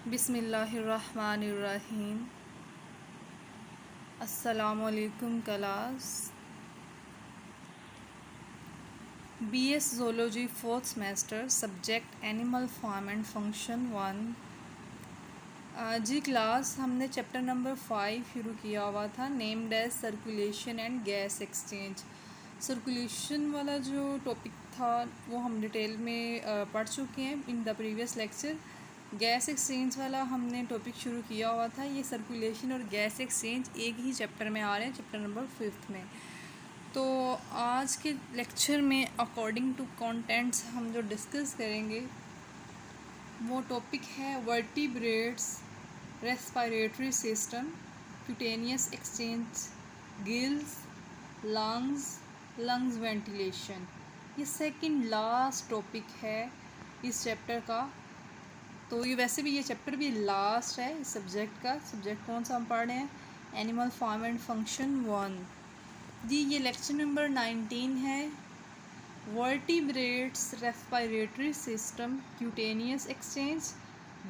बिस्मिल्लाहिर्रहमानिर्रहीम। अस्सलामुअलैकुम class. BS zoology fourth semester, subject animal form and function 1। जी class, हमने चैप्टर नंबर 5 शुरू किया हुआ था, named as circulation and gas exchange. Circulation वाला जो टॉपिक था वो हम डिटेल में पढ़ चुके हैं in the previous lecture. Gas exchange वाला हमने टॉपिक शुरू किया हुआ था। ये सर्कुलेशन और गैस एक्सचेंज एक ही चैप्टर में आ रहे हैं, चैप्टर नंबर 5 में। तो आज के लेक्चर में अकॉर्डिंग टू कंटेंट्स हम जो डिस्कस करेंगे वो टॉपिक है vertebrates, respiratory system, cutaneous exchange, gills, lungs ventilation. ये सेकंड लास्ट टॉपिक है इस चैप्टर का। तो ये वैसे भी ये चैप्टर भी लास्ट है इस सब्जेक्ट का। सब्जेक्ट कौन सा हम पढ़ रहे हैं? Animal form and function 1। जी, ये लेक्चर नंबर 19 है। Vertebrates, respiratory system, cutaneous exchange,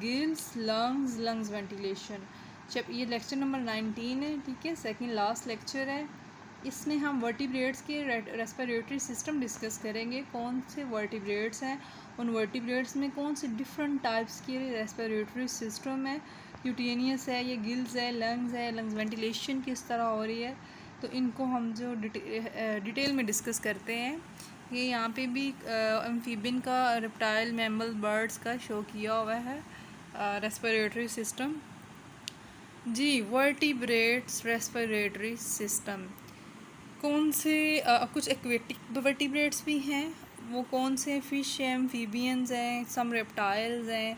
gills, lungs ventilation. जब ये लेक्चर नंबर 19 है, ठीक है, सेकंड लास्ट लेक्चर है। इसमें हम वर्टिब्रेट्स के रेस्पिरेटरी सिस्टम डिस्कस करेंगे। कौन से वर्टिब्रेट्स हैं, उन वर्टिब्रेट्स में कौन से डिफरेंट टाइप्स के रेस्पिरेटरी सिस्टम है, क्यूटेनियस है, ये गिल्स है, लंग्स वेंटिलेशन किस तरह हो रही है, तो इनको हम जो डिटेल में डिस्कस करते हैं। ये यहाँ पे भी एम्फीबियन का, रेप्टाइल, मैमल, बर्ड्स का शो किया हुआ है रेस्पिरेटरी सिस्टम। जी, वर्टिब्रेट्स रेस्पिरेटरी सिस्टम कौन से कुछ एक्वेटिक वर्टिब्रेट्स भी हैं। वो कौन से? फ़िश हैं, एम्फीबियंस हैं, सम रेप्टाइल्स हैं।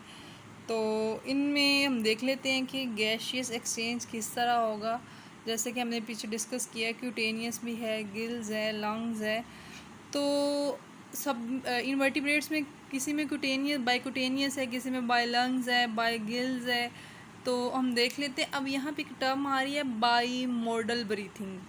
तो इनमें हम देख लेते हैं कि गैशियस एक्सचेंज किस तरह होगा। जैसे कि हमने पीछे डिस्कस किया, क्यूटेनियस भी है, गिल्स है, लंग्स है। तो सब इनवर्टिब्रेट्स में किसी में बाइक्यूटेनियस है, किसी में बाय लंग्स है, बाय गिल्स है। तो हम देख लेते हैं। अब यहाँ पे एक टर्म आ रही है bimodal breathing.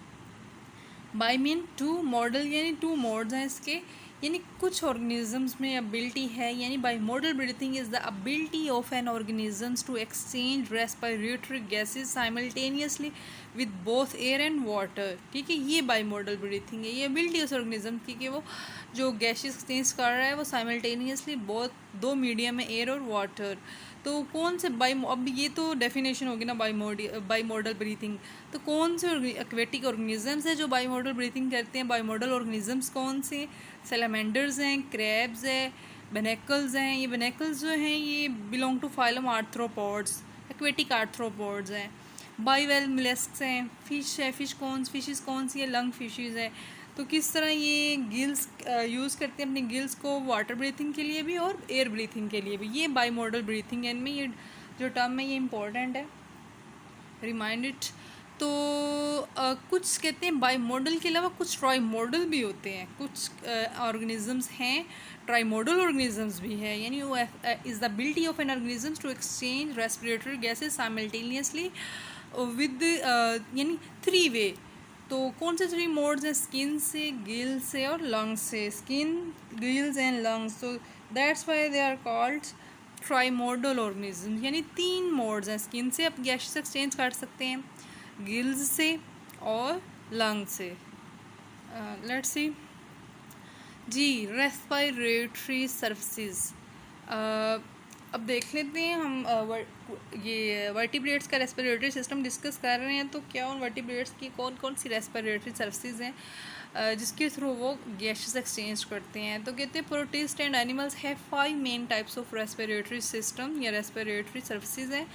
Bi mean two, modal यानी टू मोड्स हैं इसके, यानी कुछ ऑर्गेनिजम्स में एबिलिटी है, यानी bimodal breathing is the ability of an organisms to exchange respiratory gases simultaneously with both air and water. ठीक है, ये बाई मॉडल ब्रीथिंग है। ये एबिलिटी उस ऑर्गेनिज्म की कि वो जो गैसेज एक्सचेंज कर रहा है वो साइमल्टेनियसली दो मीडियम में, एयर और वाटर। तो कौन से अब ये तो डेफिनेशन होगी ना बाई मॉडल ब्रीथिंग। तो कौन से एक्वेटिक ऑर्गेनिजम्स हैं जो बाई मॉडल ब्रीथिंग करते हैं? बाई मॉडल ऑर्गेनिजम्स कौन से? सैलामेंडर्स हैं, क्रैब्स हैं, बेनेकल्स हैं। ये बेनेकल्स जो हैं ये belong to phylum arthropods, aquatic arthropods हैं। बाईवेल मोलस्क्स हैं, फिश है, फिशेस कौन सी है? लंग फिशेस है। तो किस तरह ये गिल्स यूज़ करते हैं अपनी गिल्स को वाटर ब्रीथिंग के लिए भी और एयर ब्रीथिंग के लिए भी। ये बाई मॉडल ब्रीथिंग है। इनमें ये जो टर्म है ये इम्पोर्टेंट है, रिमाइंड इट। तो कुछ कहते हैं बाई मॉडल के अलावा कुछ ट्राई मॉडल भी होते हैं। कुछ ऑर्गेनिजम्स हैं ट्राई मॉडल ऑर्गेनिजम्स भी है, यानी वो is the ability of an organisms to exchange respiratory gases simultaneously with यानी 3 वे। तो कौन से 3 मोड्स हैं? स्किन से, गिल से और लंग्स से। Skin, gills and lungs. तो that's why they are called trimodal organism, यानी 3 मोड्स हैं। स्किन से आप गैसेस एक्सचेंज कर सकते हैं, गिल्स से और लंग से। लेट्स सी जी, रेस्पिरेटरी सर्विसेज। अब देख लेते हैं हम ये वर्टिब्रेट्स का रेस्पिरेटरी सिस्टम डिस्कस कर रहे हैं। तो क्या उन वर्टिब्रेट्स की कौन कौन सी रेस्पिरेटरी सर्विसेज हैं जिसके थ्रू वो गैसेस एक्सचेंज करते हैं? तो कहते हैं protist and animals have 5 main types of respiratory system या रेस्पिरेटरी सर्विसेज हैं।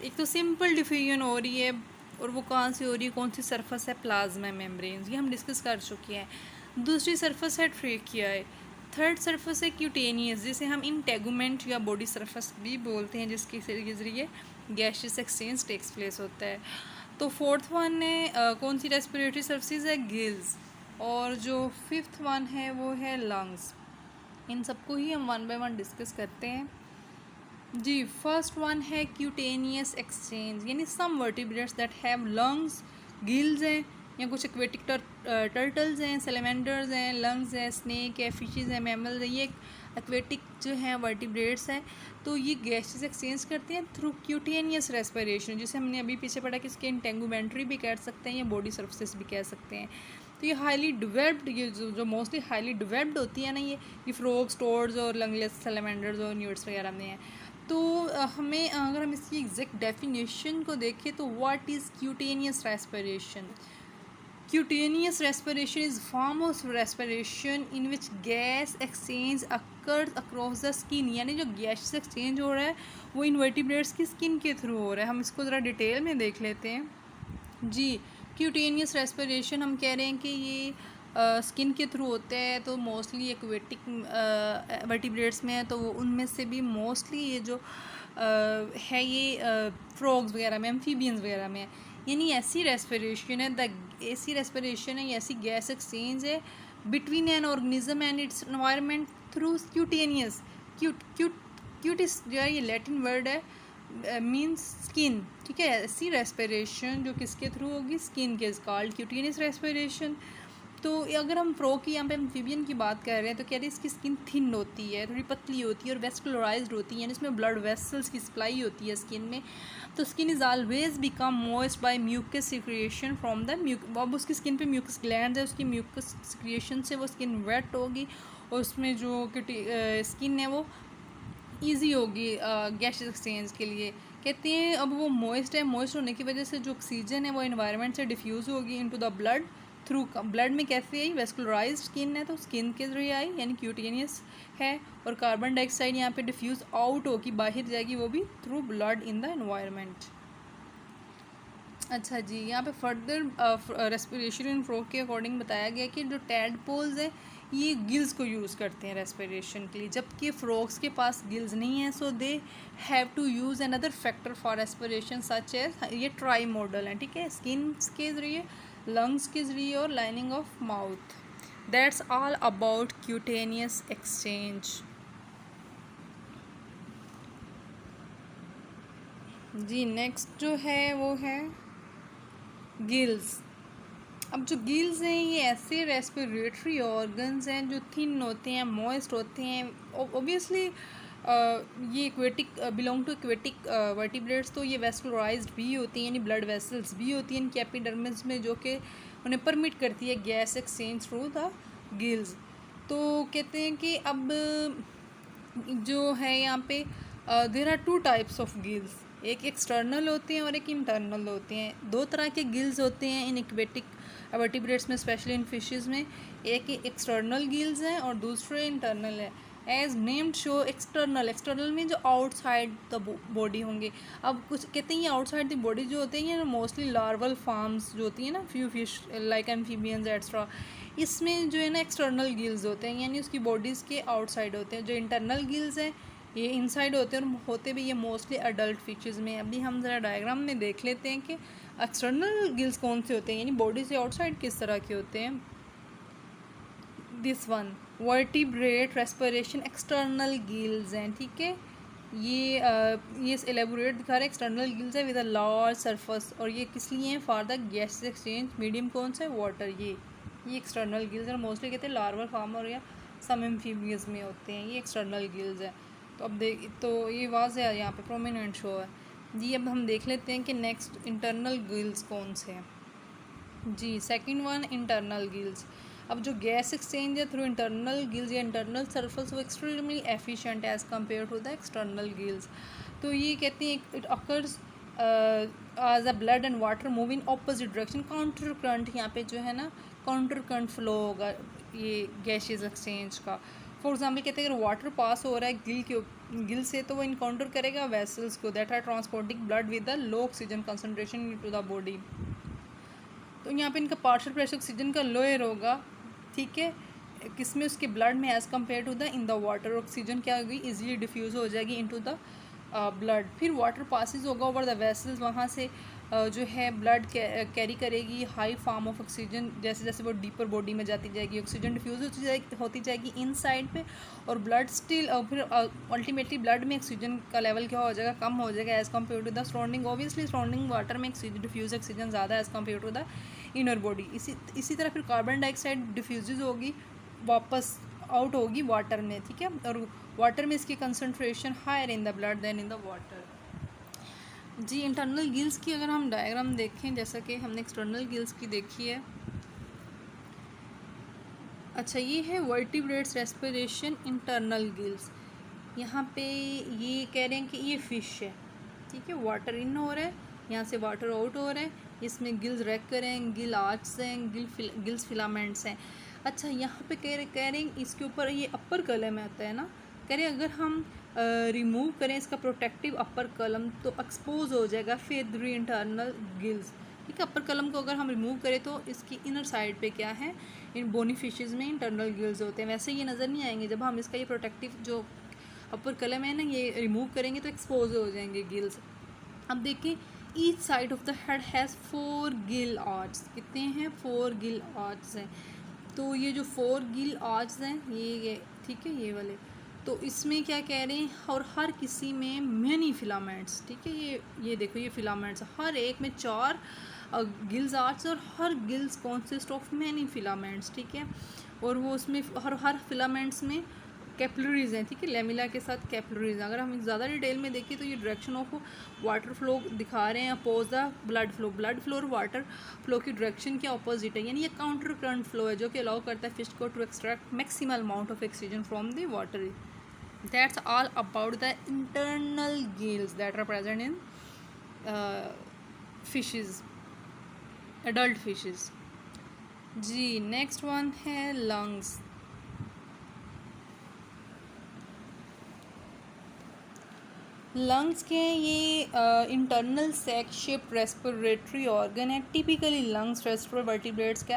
एक तो सिंपल डिफ्यूजन हो रही है, और वो कहाँ से हो रही है, कौन सी सरफेस है? प्लाज्मा मेम्ब्रेन्स, ये हम डिस्कस कर चुके हैं। दूसरी सरफेस है ट्रेकिया है। थर्ड सरफेस है क्यूटेनियस, जिसे हम इंटेगुमेंट या बॉडी सरफेस भी बोलते हैं, जिसके जरिए गैसेस एक्सचेंज टेक्स प्लेस होता है। तो फोर्थ वन है कौन सी रेस्पिरेटरी सर्विसेज है? गिल्स। और जो फिफ्थ वन है वो है लंग्स। इन सबको ही हम 1 बाय 1 डिस्कस करते हैं। जी, फर्स्ट वन है क्यूटेनियस एक्सचेंज, यानी some vertebrates that have lungs, gills हैं, या कुछ एक्वेटिक टर्टल्स हैं, सैलमेंडर्स हैं, लंग्स हैं, स्नेक है, फिशेस हैं, मैमल्स हैं, ये एक्वेटिक जो हैं वर्टिब्रेट्स हैं। तो ये गैसेस एक्सचेंज करते हैं थ्रू क्यूटेनियस रेस्पिरेशन, जिसे हमने अभी पीछे पढ़ा कि इसके इंटेंगुमेंट्री भी कह सकते हैं या बॉडी सर्फेस भी कह सकते हैं। तो ये हाईली डिवेल्प्ड, ये जो मोस्टली हाईली डिवेल्प्ड होती है ना, ये फ्रॉग्स, टोड्स और लंगलेस सैलमेंडर्स और न्यूट्स वगैरह में है। तो हमें अगर हम इसकी एग्जैक्ट डेफिनेशन को देखें तो what is cutaneous respiration? Cutaneous respiration is form of respiration in which gas exchange occurs across the skin। यानी जो गैस एक्सचेंज हो रहा है वो इनवर्टिब्रेट्स की स्किन के थ्रू हो रहा है। हम इसको ज़रा डिटेल में देख लेते हैं जी। क्यूटेनियस रेस्पिरेशन हम कह रहे हैं कि ये स्किन के थ्रू होता है, तो मोस्टली एक्वेटिक वर्टिब्रेट्स में है, तो उनमें से भी मोस्टली ये जो है ये फ्रॉग्स वगैरह में, एम्फीबियंस वगैरह में है। यानी ऐसी रेस्पिरेशन है, ऐसी रेस्पिरेशन है, ऐसी गैस एक्सचेंज है between an organism and it's environment through cutaneous. Cutis जो है ये लैटिन वर्ड है, मीन्स स्किन, ठीक है। ऐसी रेस्पिरेशन जो किसके थ्रू होगी? स्किन के, इज कॉल्ड क्यूटेनियस रेस्पिरेशन। तो अगर हम फ्रॉग की, यहाँ पे एम्फीबियन की बात कर रहे हैं, तो कह रहे हैं इसकी स्किन थिन होती है, थोड़ी पतली होती है और वेस्कुलराइज्ड होती है, यानी इसमें ब्लड वेसल्स की सप्लाई होती है स्किन में। तो skin is always become moist by mucus secretion from the अब उसकी स्किन पे म्यूकस ग्लैंड्स है, उसकी म्यूकस सिक्रिएशन से वो स्किन वेट होगी और उसमें जो स्किन है वो ईजी होगी गैस एक्सचेंज के लिए। कहते हैं अब वो मॉइस्ट है, मॉइस्ट होने की वजह से जो ऑक्सीजन है वो इन्वायरमेंट से डिफ्यूज़ होगी into the blood through. Blood में कैसे आई? वेस्कुलराइज्ड स्किन है तो स्किन के जरिए आई, यानी क्यूटेनियस है। और कार्बन डाइऑक्साइड यहाँ पे डिफ्यूज़ आउट होगी, बाहर जाएगी, वो भी through blood in the environment. अच्छा जी, यहाँ पे फर्दर रेस्पिरेशन इन फ्रॉग के अकॉर्डिंग बताया गया कि जो टैडपोल्स है ये गिल्स को यूज़ करते हैं रेस्पिरेशन के लिए, जबकि फ्रॉग्स के पास गिल्स नहीं है, so they have to use another factor for respiration such as, ये ट्राई मॉडल है, ठीक है, स्किन के ज़रिए, लंग्स के ज़रिए और lining of mouth. That's all about cutaneous exchange. जी नेक्स्ट जो है वो है गिल्स। अब जो गिल्स हैं ये ऐसे रेस्पिरेटरी ऑर्गन्स हैं जो थिन होते हैं, मॉइस्ट होते हैं। ओबियसली ये aquatic belong to aquatic vertebrates, तो ये वेस्कुलराइज्ड भी होती हैं, यानी ब्लड वेसल्स भी होती हैं इनकी एपिडर्मिस में, जो कि उन्हें परमिट करती है gas exchange through the gills. तो कहते हैं कि अब जो है यहाँ पे there are two types of gills, एक एक्सटर्नल होते हैं और एक इंटरनल होते हैं। दो तरह के गिल्स होते हैं इन एक्वेटिक वर्टिब्रेट्स में, स्पेशली इन फिशेस में। एक एक्सटर्नल गिल्स हैं और दूसरे इंटरनल है। एज नेम्ड शो एक्सटर्नल में जो आउटसाइड द बॉडी होंगे। अब कुछ कहते हैं ये आउटसाइड द बॉडी जो होते हैं ये मोस्टली लार्वल फार्म्स जो होती हैं ना, few fish like amphibians extra, इसमें जो है ना एक्सटर्नल गिल्स होते हैं, यानी उसकी बॉडीज़ के आउटसाइड होते हैं। जो इंटरनल गिल्स हैं ये इनसाइड होते हैं और होते भी ये मोस्टली अडल्ट फिशेस में। अभी हम ज़रा डायग्राम में देख लेते हैं कि एक्सटर्नल गिल्स कौन से होते हैं, यानी बॉडी से आउटसाइड किस तरह के होते हैं। This one vertebrate respiration external gills हैं, ठीक है। ये एलेबोरेट दिखा रहा है, एक्सटर्नल गिल्स है विद अ लार्ज सरफेस, और ये किस लिए हैं? For the gas exchange medium कौन सा है? वाटर। ये एक्सटर्नल गिल्स हैं, मोस्टली कहते हैं लार्वल फार्म और या सम एम्फीबियंस में होते हैं, ये एक्सटर्नल गिल्स है। तो अब तो ये वाज़ेह है, यहाँ पे प्रोमिनेंट शो है जी। अब हम देख लेते हैं कि नेक्स्ट इंटरनल गिल्स कौन से हैं जी। Second one internal gills. अब जो गैस एक्सचेंज है थ्रू इंटरनल गिल्स या इंटरनल सरफेस वो extremely efficient as compare to the external gills. तो ये कहते हैं it occurs as a blood and water move in opposite direction, counter current, यहाँ पे जो है ना काउंटर करंट फ्लो होगा ये गैसेस एक्सचेंज का। फॉर एग्जाम्पल कहते हैं अगर वाटर पास हो रहा है गिल से, तो वो इनकाउंटर करेगा वेसल्स को that are transporting blood with the low oxygen concentration to the body. तो यहाँ पे इनका पार्शियल प्रेशर ऑक्सीजन का लोअर होगा, ठीक है, किसमें? उसके ब्लड में as compare to the in the water. Oxygen क्या होगी? ईजिली डिफ्यूज़ हो जाएगी इनटू द ब्लड। फिर वाटर पासिस होगा ओवर द वेसल्स, वहाँ से जो है ब्लड कैरी करेगी हाई फॉर्म ऑफ ऑक्सीजन, जैसे जैसे वो डीपर बॉडी में जाती जाएगी ऑक्सीजन डिफ्यूज़ होती जाएगी इन साइड पे, और ब्लड स्टिल फिर अल्टीमेटली ब्लड में ऑक्सीजन का लेवल क्या हो जाएगा? कम हो जाएगा as compare to the surrounding. Obviously surrounding water में डिफ्यूज़ ऑक्सीजन ज़्यादा as compare to the inner body. इसी तरह फिर कार्बन डाइऑक्साइड डिफ्यूज़ होगी, वापस आउट होगी वाटर में, ठीक है, और वाटर में इसकी concentration higher in the blood than in the water. जी इंटरनल गिल्स की अगर हम डायग्राम देखें, जैसा कि हमने एक्सटर्नल गिल्स की देखी है। अच्छा, ये है वर्टिब्रेट्स रेस्पिरेशन इंटरनल गिल्स। यहाँ पे ये कह रहे हैं कि ये फ़िश है, ठीक है, वाटर इन हो रहा है, यहाँ से वाटर आउट हो रहा है, इसमें गिल्स रेकर हैं, गिल आर्च हैं, गिल्स फिलामेंट्स हैं। अच्छा, यहाँ पे कह रहे हैं इसके ऊपर ये अपर कलम आता है ना, कह रहे हैं अगर हम रिमूव करें इसका प्रोटेक्टिव अपर कलम तो एक्सपोज हो जाएगा फेदरी इंटरनल गिल्स, ठीक है। अपर कलम को अगर हम रिमूव करें तो इसकी इनर साइड पे क्या है, इन बोनी फिशेज़ में इंटरनल गिल्स होते हैं। वैसे ये नज़र नहीं आएंगे, जब हम इसका ये प्रोटेक्टिव जो अपर कलम है ना ये रिमूव करेंगे तो एक्सपोज हो जाएंगे गिल्स। अब देखिए, each side of the head has 4 Gill arch. कितने हैं? 4 गिल आर्च हैं। तो ये जो 4 गिल आर्च हैं ये ठीक है, ये वाले, तो इसमें क्या कह रहे हैं, और हर किसी में मैनी फिलामेंट्स, ठीक है, ये देखो ये फिलामेंट्स, हर एक में 4 गिल्स आर्च और हर gills consist of many filaments, ठीक है। और वो उसमें हर फिलामेंट्स में कैपिलरीज हैं, ठीक है, लेमिला के साथ कैपिलरीज। अगर हम ज़्यादा डिटेल में देखें तो ये डायरेक्शन ऑफ वाटर फ्लो दिखा रहे हैं अपोज द ब्लड फ्लो और वाटर फ्लो की डायरेक्शन के अपोजिट है, यानी ये काउंटर करंट फ्लो है जो कि अलाउ करता है फिश को to extract maximal amount of oxygen from the water. That's all about the internal gills that are present in fishes, adult fishes. जी नेक्स्ट वन है लंग्स। लंग्स के ये internal sac shaped respiratory organ है, typically lungs terrestrial vertebrates का।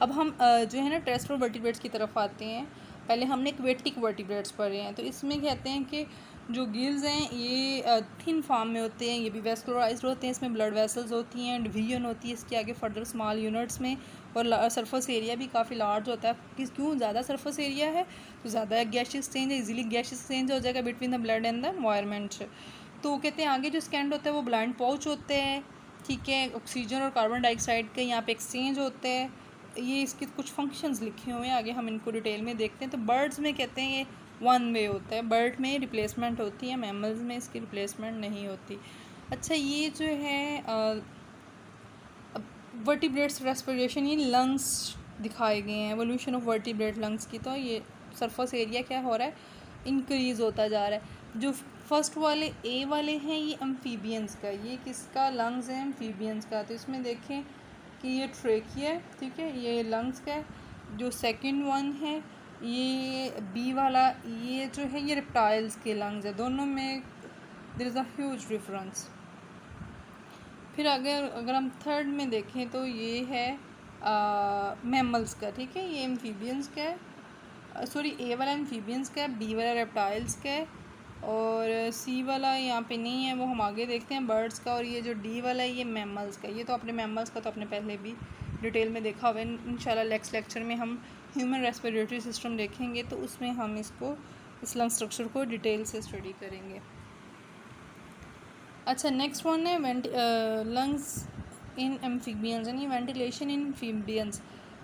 अब हम जो है ना टेरेस्ट्रियल वर्टिब्रेट्स की तरफ आते हैं। पहले हमने एक्वेटिक वर्टिब्रेट्स पढ़े हैं, तो इसमें कहते हैं कि जो गिल्स हैं ये थिन फॉर्म में होते हैं, ये भी वेस्कुलराइज्ड होते हैं, इसमें ब्लड वेसल्स होती हैं, डिवीजन होती है इसके आगे फर्दर स्मॉल यूनिट्स में, और सरफेस एरिया भी काफ़ी लार्ज होता है। क्यों? ज़्यादा सरफेस एरिया है तो ज़्यादा गैस एक्सचेंज है, इजीली गैस एक्सचेंज हो जाएगा between the blood and the environment. तो कहते हैं आगे जो स्कैंड होता है वो ब्लाइंड पाउच होते हैं, ठीक है, ऑक्सीजन और कार्बन डाइऑक्साइड के यहाँ पे एक्सचेंज होते हैं। ये इसके कुछ फंक्शंस लिखे हुए हैं, आगे हम इनको डिटेल में देखते हैं। तो बर्ड्स में कहते हैं ये 1 वे होता है, बर्ड में रिप्लेसमेंट होती है, मैमल्स में इसकी रिप्लेसमेंट नहीं होती। अच्छा, ये जो है वर्टिब्रेट्स रेस्पिरेशन, ये लंग्स दिखाए गए हैं, एवोल्यूशन ऑफ वर्टिब्रेट लंग्स की। तो ये सरफेस एरिया क्या हो रहा है, इंक्रीज़ होता जा रहा है। जो फर्स्ट वाले ए वाले हैं ये एम्फीबियंस का, ये किसका? लंग्स है एम्फीबियंस का। तो इसमें देखें कि ये ट्रेकिया है, ठीक है, ये लंग्स का है। जो सेकंड वन है ये बी वाला, ये जो है ये रेप्टाइल्स के लंग्स है। दोनों में there is a huge difference. फिर अगर हम थर्ड में देखें तो ये है मैमल्स का, ठीक है, ये एम्फीबियंस का है, सॉरी ए वाला एम्फीबियंस का है, बी वाला रेप्टाइल्स का है, और सी वाला यहाँ पे नहीं है, वो हम आगे देखते हैं बर्ड्स का। और ये जो डी वाला है ये मैमल्स का। ये तो अपने मैमल्स का तो अपने पहले भी डिटेल में देखा हुआ है। इंशाल्लाह नेक्स्ट लेक्चर में हम ह्यूमन रेस्पिरेटरी सिस्टम देखेंगे तो उसमें हम इस लंग स्ट्रक्चर को डिटेल से स्टडी करेंगे। अच्छा, नेक्स्ट वन है लंग्स इन एम्फीबियंस, यानी वेंटिलेशन इन एम्फीबियंस।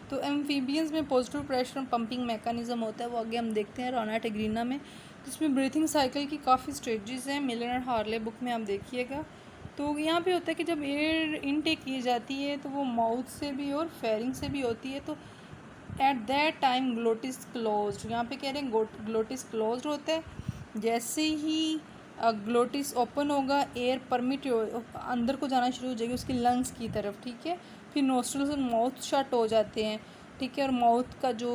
तो एम्फीबियंस में पॉजिटिव प्रेशर पंपिंग मैकेनिज्म होता है, वो आगे हम देखते हैं राना टेग्रीना में। जिसमें ब्रीथिंग साइकिल की काफ़ी स्टेजेस हैं, मिलर एंड हार्ले बुक में आप देखिएगा। तो यहाँ पे होता है कि जब एयर इनटेक की जाती है तो वो माउथ से भी और फेरिंग से भी होती है। तो at that time glottis closed, यहाँ पे कह रहे हैं ग्लोटिस क्लोज्ड होता है। जैसे ही ग्लोटिस ओपन होगा एयर परमिट अंदर को जाना शुरू हो जाएगी उसकी लंग्स की तरफ, ठीक है। फिर नोस्ट्रल्स और माउथ शट हो जाते हैं, ठीक है, और माउथ का जो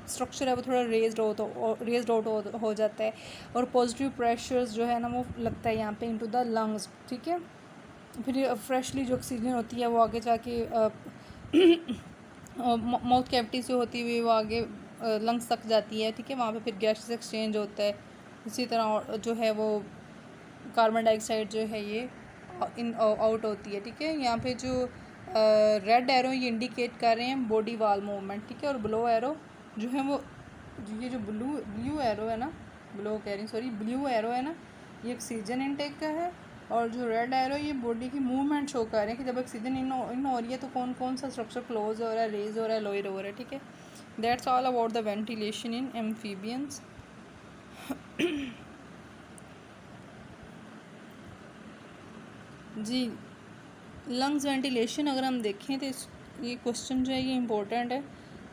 स्ट्रक्चर है वो थोड़ा रेज्ड आउट हो जाता है, और पॉजिटिव प्रेशर्स जो है ना वो लगता है यहाँ पे इनटू द लंग्स, ठीक है। फिर फ्रेशली जो ऑक्सीजन होती है वो आगे जाके माउथ कैविटी से होती हुई वो आगे लंग्स तक जाती है, ठीक है, वहाँ पे फिर गैसेस एक्सचेंज होता है। इसी तरह जो है वो कार्बन डाइऑक्साइड जो है ये आउट होती है, ठीक है। यहाँ पे जो रेड एरो ये इंडिकेट कर रहे हैं बॉडी वाल मूवमेंट, ठीक है, और ब्लू एरो जो है वो ये जो ब्लू एरो है ना, ब्लू एरो है ना, ये ऑक्सीजन इनटेक का है, और जो रेड एरो ये बॉडी की मूवमेंट शो कर रहे हैं कि जब ऑक्सीजन इन हो रही है तो कौन कौन सा स्ट्रक्चर क्लोज हो रहा है, रेज हो रहा है, लोअर हो रहा है, ठीक है। That's all about the ventilation in amphibians. जी, लंग्स वेंटिलेशन अगर हम देखें तो ये क्वेश्चन जो है ये इंपॉर्टेंट है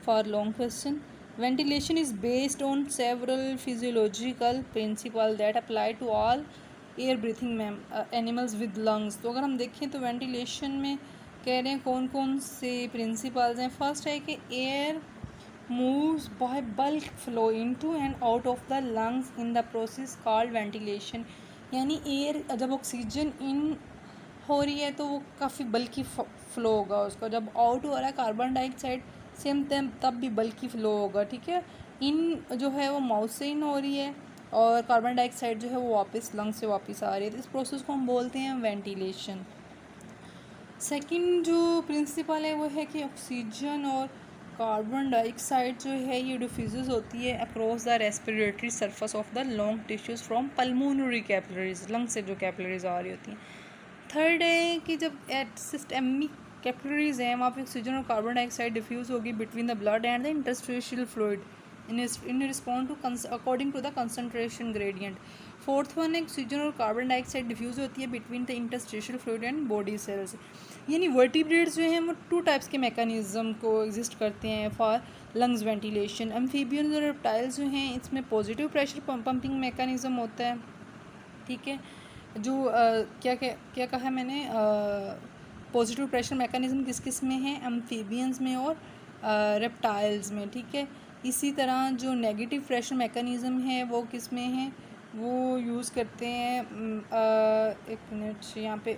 for long question. Ventilation is based on several physiological principle that apply to all air breathing animals with lungs. तो अगर हम देखें तो वेंटिलेशन में कह रहे हैं कौन कौन से प्रिंसिपल्स हैं। फर्स्ट है कि air moves by bulk flow into and out of the lungs in the process called ventilation। यानी एयर जब ऑक्सीजन इन हो रही है तो वो काफ़ी बल्कि फ़्लो होगा, उसका जब आउट हो रहा है कार्बन डाइऑक्साइड सेम तब भी बल्कि फ़्लो होगा, ठीक है। इन जो है वो माउथ से इन हो रही है और कार्बन डाइऑक्साइड जो है वो वापस लंग से वापस आ रही है, तो इस प्रोसेस को हम बोलते हैं वेंटिलेशन। सेकंड जो प्रिंसिपल है वो है कि ऑक्सीजन और कार्बन डाइऑक्साइड जो है ये डिफ्यूज़ होती है across the respiratory surface of the lung tissues from pulmonary capillaries, lung से जो कैपिलरीज आ रही होती हैं। थर्ड है कि जब एट सिस्टेमिक कैपिलरीज हैं वहाँ पे ऑक्सीजन और कार्बन डाइऑक्साइड डिफ्यूज़ होगी between the blood and the interstitial fluid in respond to according to the concentration gradient. Fourth one है ऑक्सीजन और कार्बन डाइऑक्साइड डिफ्यूज़ होती है between the interstitial fluid and body cells. यानी vertebrates जो हैं वो two types के mechanism को एग्जिस्ट करते हैं फॉर लंग्स वेंटिलेशन। एम्फीबियंस और रेप्टाइल्स जो हैं इसमें पॉजिटिव प्रेशर पंपिंग मैकेनिज्म होता है, ठीक है। जो क्या क्या क्या कहा मैंने, पॉजिटिव प्रेशर मैकेनिज्म किस किस में है, एम्फीबियंस में और रेप्टाइल्स में, ठीक है। इसी तरह जो नेगेटिव प्रेशर मैकेनिज्म है वो किस में है, वो यूज़ करते हैं एक मिनट यहाँ पे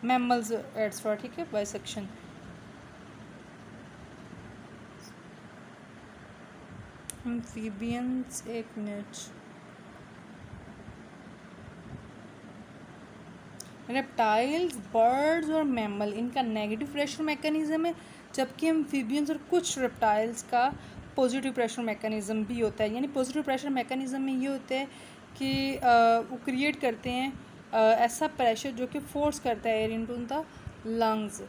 मैमल्स एड्स फॉर, ठीक है, बाइसेक्शन। एम्फीबियंस एक मिनट, रेप्टाइल्स, बर्ड्स और मैमल इनका नेगेटिव प्रेशर मैकेनिज्म है, जबकि एम्फीबियंस और कुछ रेप्टाइल्स का पॉजिटिव प्रेशर मैकेनिज्म भी होता है। यानी पॉजिटिव प्रेशर मैकेनिज्म में ये होता है कि वो क्रिएट करते हैं ऐसा प्रेशर जो कि फोर्स करता है एयर इनटू द लंग्स।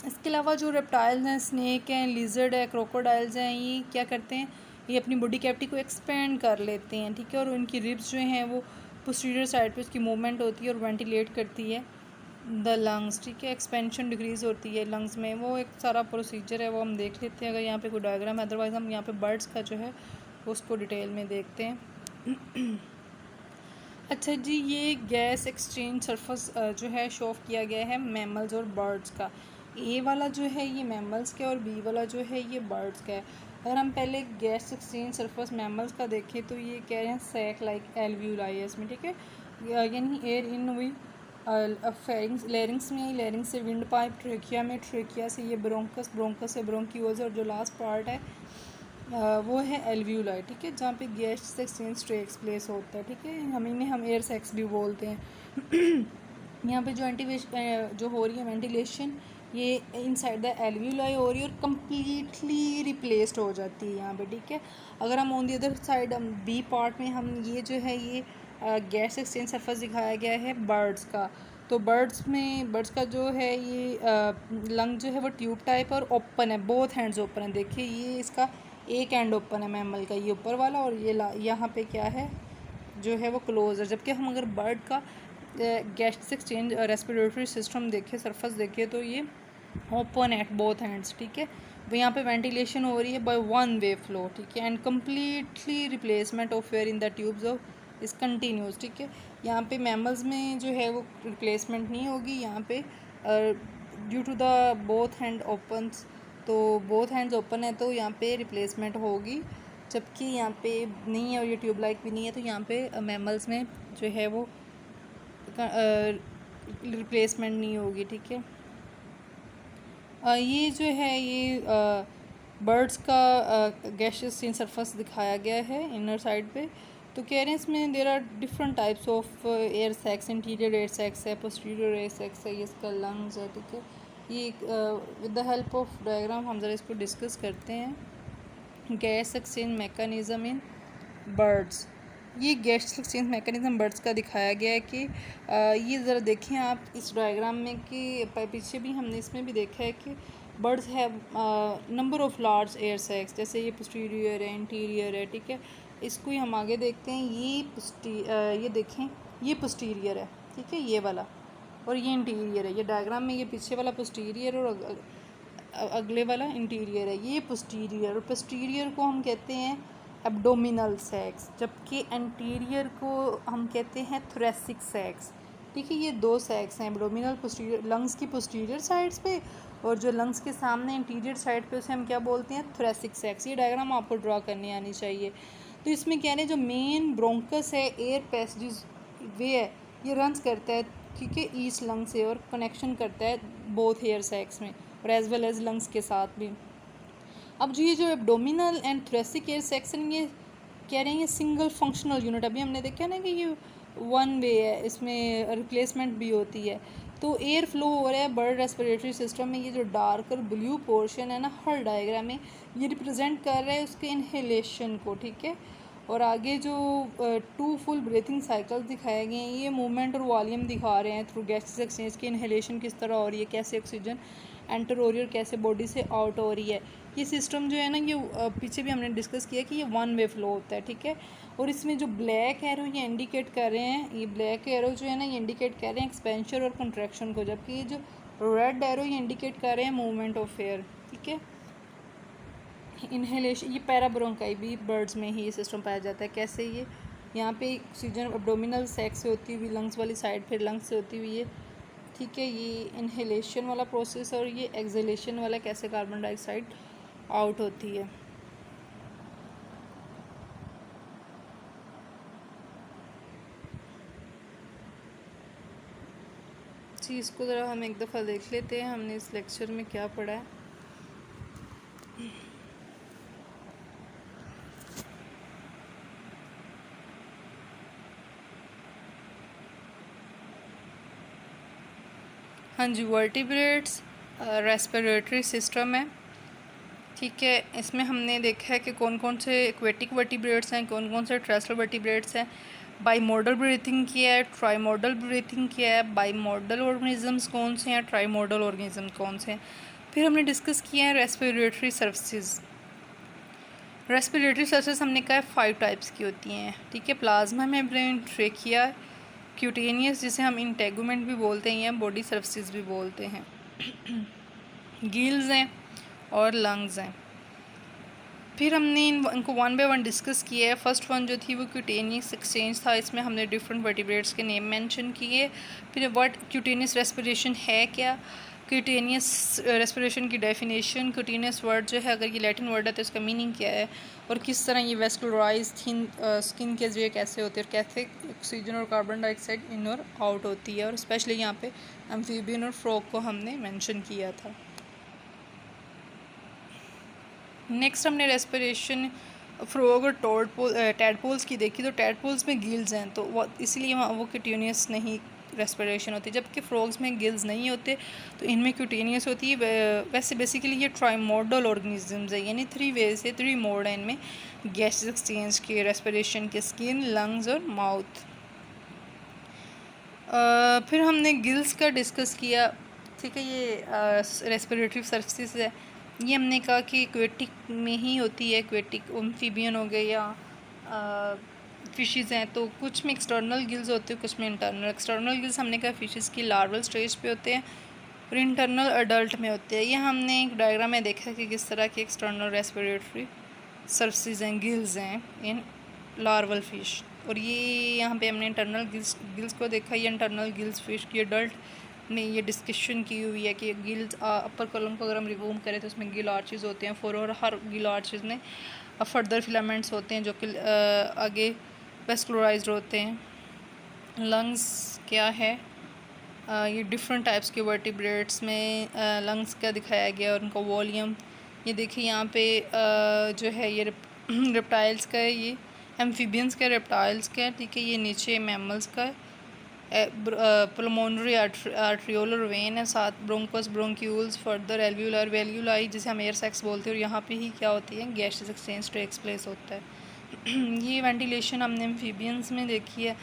इसके अलावा जो रेप्टाइल्स हैं, स्नेक हैं, लिजर्ड है, क्रोकोडाइल्स हैं, ये क्या करते हैं, ये अपनी बॉडी कैविटी को एक्सपेंड कर लेते हैं, ठीक है। और उनकी रिब्स जो हैं वो पोस्टीरियर साइड पे उसकी मूवमेंट होती है और वेंटिलेट करती है द लंग्स, ठीक है। एक्सपेंशन डिक्रीज़ होती है लंग्स में, वो एक सारा प्रोसीजर है, वो हम देख लेते हैं अगर यहाँ पे कोई डायग्राम है, अदरवाइज़ हम यहाँ पे बर्ड्स का जो है उसको डिटेल में देखते हैं। अच्छा जी, ये गैस एक्सचेंज सरफेस जो है शो ऑफ किया गया है मैमल्स और बर्ड्स का। ए वाला जो है ये मैमल्स का और बी वाला जो है ये बर्ड्स का है। अगर हम पहले गैस एक्सचेंज सरफेस मैमल्स का देखें तो ये कह रहे हैं सैक लाइक एल्व्यूलाई इसमें, ठीक है। यानी एयर इन हुई फेरिंग्स, लेरिंग्स में, लेरिंग्स से विंड पाइप, ट्रेकिया में, ट्रेकिया से ये ब्रोंकस, ब्रोंकस से ब्रोंक्यूल्स और जो लास्ट पार्ट है वो है एल्व्यूलाई, ठीक है, जहाँ पे गैस एक्सचेंज टेक्स प्लेस होता है, ठीक है। हम एयर सेक्स भी बोलते हैं। यहाँ पे जो हो रही है वेंटिलेशन ये इनसाइड द एल्व्यूलाई हो रही है और कम्प्लीटली रिप्लेस्ड हो जाती है यहाँ पे, ठीक है। अगर हम on the other side B part में हम ये जो है ये गैस एक्सचेंज सरफेस दिखाया गया है बर्ड्स का। तो बर्ड्स का जो है ये लंग जो है वो ट्यूब टाइप और ओपन है, बोथ हैंड्स ओपन है। देखिए ये इसका एक एंड ओपन है मैमल का, ये ऊपर वाला, और ये यहाँ पे क्या है जो है वो क्लोज है। जबकि हम अगर बर्ड का गैस एक्सचेंज रेस्पिरेटरी सिस्टम देखें, सरफेस देखें, तो ये ओपन एट बोथ हैंड्स, ठीक है। तो यहाँ पे वेंटिलेशन हो रही है बाय वन वे फ्लो, ठीक है, and completely replacement of air in the tubes of इस कंटिन्यूस, ठीक है। यहाँ पे मैमल्स में जो है वो रिप्लेसमेंट नहीं होगी, यहाँ पे due to the both hand open, तो बोथ हैंड्स ओपन है तो यहाँ पे रिप्लेसमेंट होगी, जबकि यहाँ पे नहीं है और ये ट्यूब लाइक भी नहीं है, तो यहाँ पे मैमल्स में जो है वो रिप्लेसमेंट नहीं होगी, ठीक है। ये जो है ये बर्ड्स का गैशियस सरफेस दिखाया गया है इनर साइड पे। तो कह रहे हैं इसमें there are different types of air sacs, interior air sacs है, पोस्टीरियर एयर सैक्स है, ये इसका लंग्स है, ठीक है। ये with the help of diagram हम ज़रा इसको डिस्कस करते हैं। Gas exchange mechanism in birds. ये गैस एक्सचेंज मैकेनिज्म बर्ड्स का दिखाया गया है कि ये ज़रा देखें आप इस डायग्राम में कि पीछे भी हमने इसमें भी देखा है कि birds have number of large air sacs, जैसे ये पोस्टीरियर है, इंटीरियर है, ठीक है। इसको ही हम आगे देखते हैं। ये देखें, ये पोस्टीरियर है, ठीक है, ये वाला, और ये इंटीरियर है। ये डायग्राम में ये पीछे वाला पोस्टीरियर और अगले वाला इंटीरियर है। ये पोस्टीरियर, और पोस्टीरियर को हम कहते हैं एब्डोमिनल सैक्स, जबकि एंटीरियर को हम कहते हैं थोरेसिक सैक्स, ठीक है। ये दो सैक्स हैं, एब्डोमिनल पोस्टीरियर लंग्स की पोस्टीरियर साइड्स पे, और जो लंग्स के सामने इंटीरियर साइड पे उसे हम क्या बोलते हैं, थोरेसिक सैक्स। ये डायग्राम आपको ड्रा करने आनी चाहिए। तो इसमें क्या है, जो मेन ब्रोंकस है, एयर पैसेज वे है, ये रन्स करता है, ठीक है, ईस्ट लंग से, और कनेक्शन करता है बोथ एयर सैक्स में और एज वेल एज लंग्स के साथ भी। अब जो ये जो abdominal and thoracic air section, ये कह रहे हैं ये सिंगल फंक्शनल यूनिट। अभी हमने देखा ना कि ये वन वे है, इसमें रिप्लेसमेंट भी होती है। तो एयर फ्लो हो रहा है बर्ड रेस्पिरेटरी सिस्टम में। ये जो डार्कर ब्लू पोर्शन है ना, हर डायग्राम में ये रिप्रेजेंट कर रहा है उसके इनहेलेशन को, ठीक है। और आगे जो 2 फुल ब्रीथिंग साइकिल्स दिखाए गए हैं, ये मूवमेंट और वॉल्यूम दिखा रहे हैं थ्रू गैसेस एक्सचेंज की। इनहेलेशन किस तरह हो रही है, कैसे ऑक्सीजन एंटर हो रही है और कैसे बॉडी से आउट हो रही है। ये सिस्टम जो है ना, ये पीछे भी हमने डिस्कस किया कि ये वन वे फ्लो होता है, ठीक है। और इसमें जो ब्लैक एरो ये इंडिकेट कर रहे हैं, ये ब्लैक एरो जो है ना, ये इंडिकेट कर रहे हैं एक्सपेंशन और कंट्रैक्शन को, जबकि ये जो रेड एरो ये इंडिकेट कर रहे हैं मूवमेंट ऑफ एयर, ठीक है। इनहेलेशन, ये पैराब्रोंकाई भी बर्ड्स में ही ये सिस्टम पाया जाता है। कैसे, ये यहाँ पे ऑक्सीजन एब्डोमिनल सैक से होती हुई लंग्स वाली साइड, फिर लंग्स से होती हुई है, ठीक है, ये इनहेलेशन वाला प्रोसेस, और ये एक्सहेलेशन वाला कैसे कार्बन डाइऑक्साइड आउट होती है। जी, इसको ज़रा हम एक दफ़ा देख लेते हैं हमने इस लेक्चर में क्या पढ़ा है। हाँ जी, वर्टिब्रेट्स रेस्पिरेटरी सिस्टम है, ठीक है। इसमें हमने देखा है कि कौन कौन से एक्वेटिक वर्टिब्रेट्स हैं, कौन कौन से टेरेस्ट्रियल वर्टिब्रेट्स हैं। बाईमोडल ब्रीथिंग किया है, ट्राईमोडल ब्रीथिंग किया है, बाईमोडल ऑर्गेनिजम्स कौन से हैं, ट्राईमोडल ऑर्गेनिज्म कौन से हैं। फिर हमने डिस्कस किया है रेस्पिरेटरी सर्विसेज। रेस्पिरेटरी सर्विसेज हमने कहा है 5 टाइप्स की होती हैं, ठीक है। प्लाज्मा मेम्ब्रेन, ट्रेकिया, क्यूटेनियस जिसे हम इंटेगुमेंट भी बोलते हैं या बॉडी सर्विसेज भी बोलते हैं, गिल्स हैं और लंग्स हैं। फिर हमने इनको वन बाय वन डिस्कस किया है। फर्स्ट वन जो थी वो क्यूटेनियस एक्सचेंज था। इसमें हमने डिफरेंट वर्टिब्रेट्स के नेम मेंशन किए। फिर व्हाट क्यूटेनियस रेस्पिरेशन है क्या, क्यूटेनियस रेस्पिरेशन की डेफिनेशन, क्यूटेनियस वर्ड जो है अगर ये लैटिन वर्ड है तो इसका मीनिंग क्या है, और किस तरह ये वेस्कुलराइज थिन स्किन के जरिए कैसे होते हैं, और कैसे ऑक्सीजन और कार्बन डाइऑक्साइड इन और आउट होती है। और स्पेशली यहाँ पे एम्फीबियन और फ्रॉग को हमने मेंशन किया था। नेक्स्ट हमने रेस्पिरेशन फ्रॉग और टैडपोल्स की देखी। तो टैडपोल्स में गिल्स हैं, तो वो इसलिए वहाँ वो क्यूटेनियस नहीं रेस्पिरेशन होती, जबकि फ्रॉग्स में गिल्स नहीं होते तो इनमें क्यूटेनियस होती है। वैसे बेसिकली ये ट्राईमोडल ऑर्गेनिजम्स है, यानी 3 वे से 3 मोड है इनमें गैसेस एक्सचेंज के, रेस्पिरेशन के, स्किन, लंग्स और माउथ। फिर हमने गिल्स का डिस्कस किया, ठीक है। ये रेस्पिरेटरी सर्विसेज है। ये हमने कहा कि एक्वेटिक में ही होती है, एक्वेटिक एम्फीबियन हो गए या फिशेस हैं, तो कुछ में एक्सटर्नल गिल्स होते हैं, कुछ में इंटरनल। एक्सटर्नल गिल्स हमने कहा फिशेस की लार्वल स्टेज पे होते हैं, और इंटरनल अडल्ट में होते हैं। ये हमने एक डायग्राम में देखा कि किस तरह के एक्सटर्नल रेस्पिरेटरी सर्विसेज हैं, गिल्स हैं इन लार्वल फिश। और ये यहाँ पे हमने इंटरनल गिल्स को देखा। ये इंटरनल गिल्स फिश की अडल्ट में ये डिस्कशन की हुई है कि गिल्स अपर कॉलम को अगर हम रिमूव करें तो उसमें गिल आर्चेस होते हैं और हर गिल आर्चेस में फर्दर फिलामेंट्स होते हैं जो कि आगे वेस्कुलराइज्ड होते हैं। लंग्स क्या है, ये डिफरेंट टाइप्स के वर्टिब्रेट्स में लंग्स का दिखाया गया और उनका वॉल्यूम। ये देखिए यहाँ पे जो है ये रेप्टाइल्स का है, ये एम्फीबियंस का, रेप्टाइल्स का, ठीक है। ये नीचे मैमल्स का पुल्मोनरी आर्ट्रियोलर वेन है, साथ ब्रोंकस, ब्रोंक्यूल्स, फर्दर एल्व्यूलर, वेल्यूलाई जिसे हम एयर सैक्स बोलते हैं। और यहाँ पे ही क्या होती है, गैसेस एक्सचेंज टेक्स प्लेस होता है, ये वेंटिलेशन हमने एम्फीबियंस में देखी है।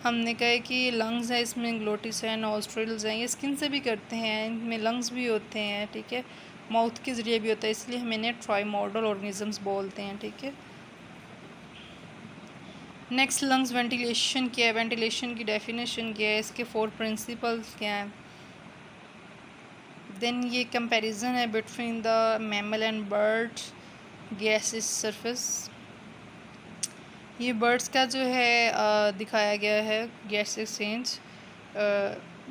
हमने कहा है कि लंग्स है, इसमें ग्लोटिस है, नॉस्ट्रिल्स हैं, ये स्किन से भी करते हैं, इनमें लंग्स भी होते हैं, ठीक है, माउथ के ज़रिए भी होता है, इसलिए हम इन्हें ट्राइमोडल ऑर्गेनिजम्स बोलते हैं, ठीक है। नेक्स्ट लंग्स वेंटिलेशन क्या है, वेंटिलेशन की डेफिनेशन क्या है, इसके 4 प्रिंसिपल्स क्या हैं। देन ये कंपैरिजन है between the mammal and bird gases surface. ये बर्ड्स का जो है दिखाया गया है गैस एक्सचेंज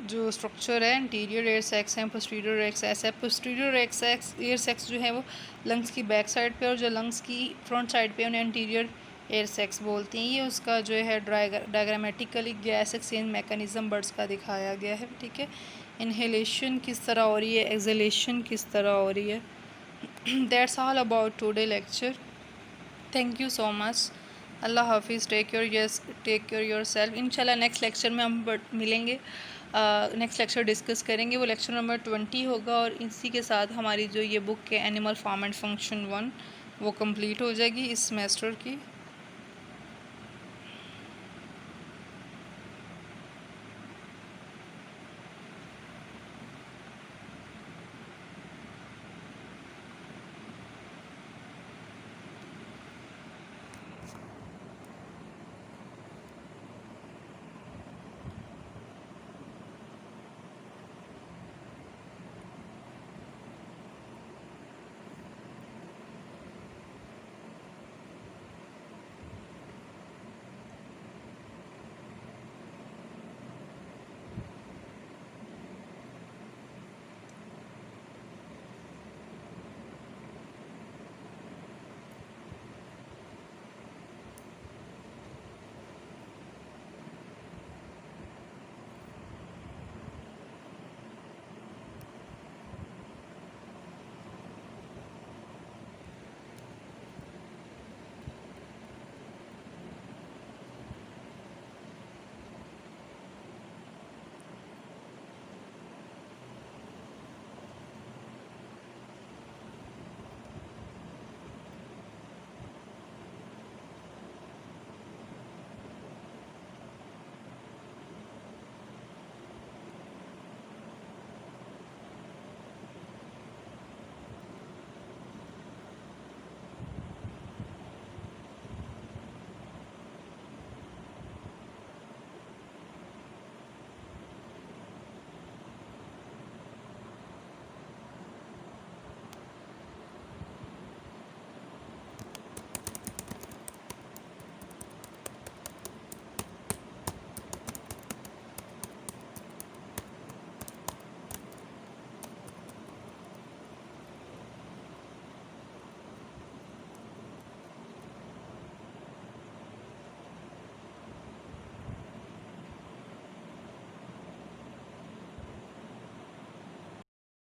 जो स्ट्रक्चर है, इंटीरियर एयर सैक्स है, पोस्टीरियर एयर सैक्स है। पोस्टीरियर एयर सैक्स जो है वो लंग्स की बैक साइड पे, और जो लंग्स की फ्रंट साइड पे उन्हें इंटीरियर एयर सैक्स बोलते हैं। ये उसका जो है diagrammatically gas exchange mechanism birds का दिखाया गया है, ठीक है। इनहेलेशन किस तरह हो रही है, एक्सहेलेशन किस तरह हो रही है। That's all about today lecture. Thank you so much. अल्लाह हाफिज़। Take care yourself. इंशाल्लाह नेक्स्ट लेक्चर में हम मिलेंगे, नेक्स्ट लेक्चर डिस्कस करेंगे, वो लेक्चर नंबर 20 होगा, और इसी के साथ हमारी जो ये बुक है एनिमल फॉर्म एंड फंक्शन 1 वो कंप्लीट हो जाएगी इस सेमेस्टर की।